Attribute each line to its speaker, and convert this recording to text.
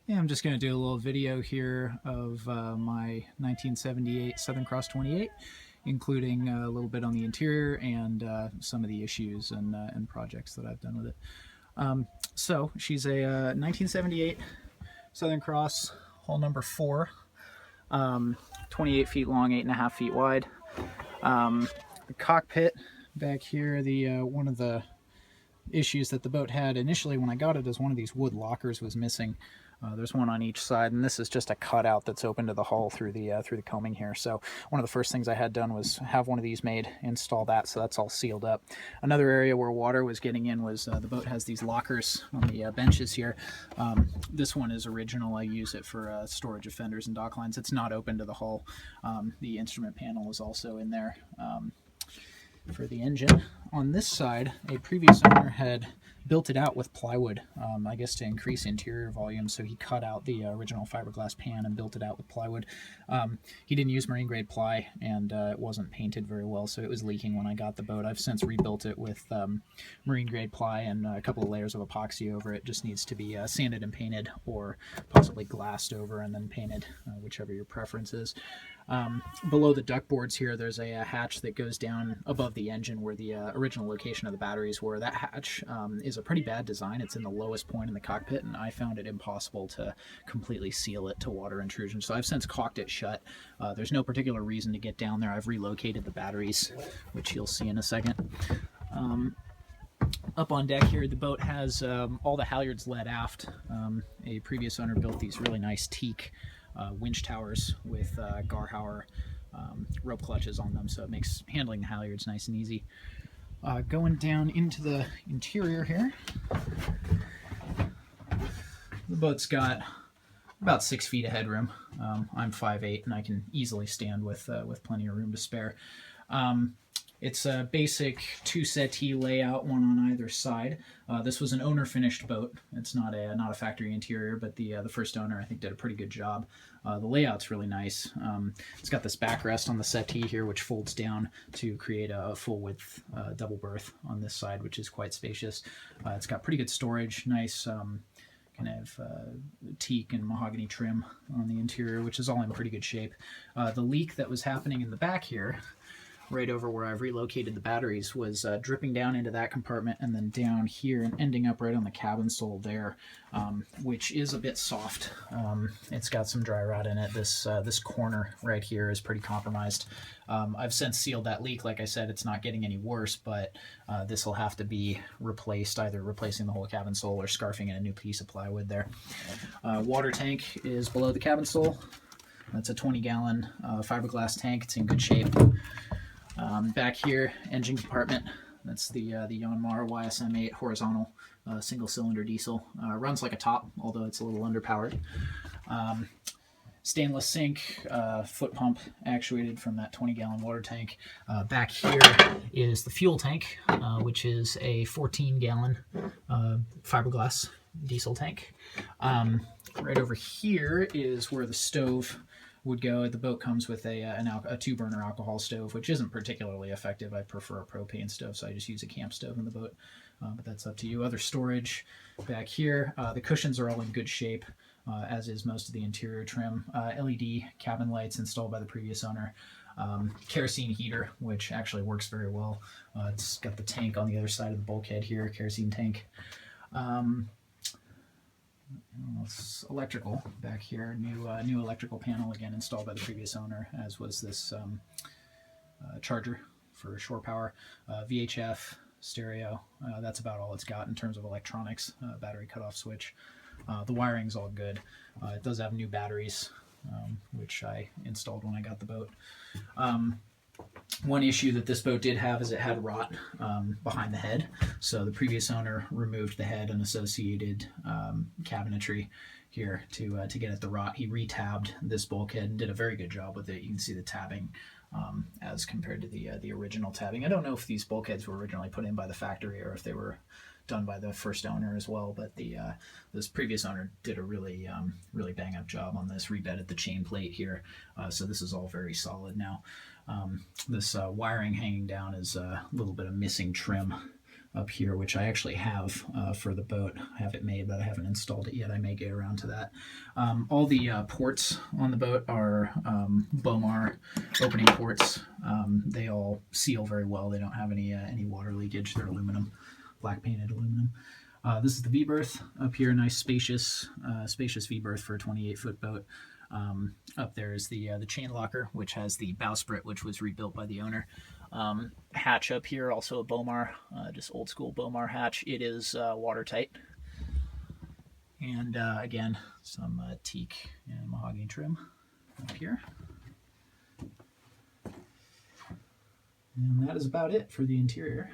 Speaker 1: Yeah, I'm just going to do a little video here of my 1978 Southern Cross 28, including a little bit on the interior and some of the issues and projects that I've done with it. So she's a 1978 Southern Cross, hull number 4, 28 feet long, 8.5 feet wide. The cockpit back here, the one of the issues that the boat had initially when I got it is one of these wood lockers was missing. There's one on each side, and this is just a cutout that's open to the hull through the combing here. So one of the first things I had done was have one of these made, install that, so that's all sealed up. Another area where water was getting in was the boat has these lockers on the benches here. This one is original. I use it for storage of fenders and dock lines. It's not open to the hull. The instrument panel is also in there. For the engine. On this side, a previous owner had built it out with plywood, I guess to increase interior volume, so he cut out the original fiberglass pan and built it out with plywood. He didn't use marine grade ply, and it wasn't painted very well, so it was leaking when I got the boat. I've since rebuilt it with marine grade ply and a couple of layers of epoxy over it. Just needs to be sanded and painted, or possibly glassed over and then painted, whichever your preference is. Below the duck boards here, there's a hatch that goes down above the engine where the original location of the batteries were. That hatch is a pretty bad design. It's in the lowest point in the cockpit, and I found it impossible to completely seal it to water intrusion. So I've since caulked it shut. There's no particular reason to get down there. I've relocated the batteries, which you'll see in a second. Up on deck here, the boat has all the halyards led aft. A previous owner built these really nice teak winch towers with Garhauer rope clutches on them, so it makes handling the halyards nice and easy. Going down into the interior here, the boat's got about 6 feet of headroom. I'm 5'8", and I can easily stand with plenty of room to spare. It's a basic 2-settee layout, one on either side. This was an owner-finished boat. It's not a factory interior, but the first owner, I think, did a pretty good job. The layout's really nice. It's got this backrest on the settee here, which folds down to create a full-width double berth on this side, which is quite spacious. It's got pretty good storage, nice kind of teak and mahogany trim on the interior, which is all in pretty good shape. The leak that was happening in the back here, right over where I've relocated the batteries, was dripping down into that compartment and then down here and ending up right on the cabin sole there, which is a bit soft. It's got some dry rot in it. This corner right here is pretty compromised. I've since sealed that leak. Like I said, it's not getting any worse, but this will have to be replaced, either replacing the whole cabin sole or scarfing in a new piece of plywood there. Water tank is below the cabin sole. That's a 20-gallon fiberglass tank. It's in good shape. Back here, engine compartment. That's the Yanmar YSM8 horizontal single-cylinder diesel. Runs like a top, although it's a little underpowered. Stainless sink, foot pump actuated from that 20-gallon water tank. Back here is the fuel tank, which is a 14-gallon fiberglass diesel tank. Right over here is where the stove would go. The boat comes with a 2-burner alcohol stove, which isn't particularly effective. I prefer a propane stove, so I just use a camp stove in the boat, but that's up to you. Other storage back here. The cushions are all in good shape, as is most of the interior trim. LED cabin lights installed by the previous owner. Kerosene heater, which actually works very well. It's got the tank on the other side of the bulkhead here, kerosene tank. It's electrical back here. New electrical panel, again installed by the previous owner, as was this charger for shore power. VHF stereo. That's about all it's got in terms of electronics. Battery cutoff switch. The wiring's all good. It does have new batteries, which I installed when I got the boat. One issue that this boat did have is it had rot behind the head. So the previous owner removed the head and associated cabinetry here to get at the rot. He retabbed this bulkhead and did a very good job with it. You can see the tabbing as compared to the original tabbing. I don't know if these bulkheads were originally put in by the factory or if they were done by the first owner as well, but this previous owner did a really bang up job on this. Rebedded the chain plate here, so this is all very solid now. This wiring hanging down is a little bit of missing trim up here, which I actually have for the boat. I have it made, but I haven't installed it yet. I may get around to that. All the ports on the boat are Bomar opening ports. They all seal very well. They don't have any water leakage. They're aluminum, black painted aluminum. This is the V-berth up here. Nice spacious V-berth for a 28-foot boat. Up there is the chain locker, which has the bowsprit, which was rebuilt by the owner. Hatch up here, also a Bomar, just old school Bomar hatch. It is watertight. And again, some teak and mahogany trim up here. And that is about it for the interior.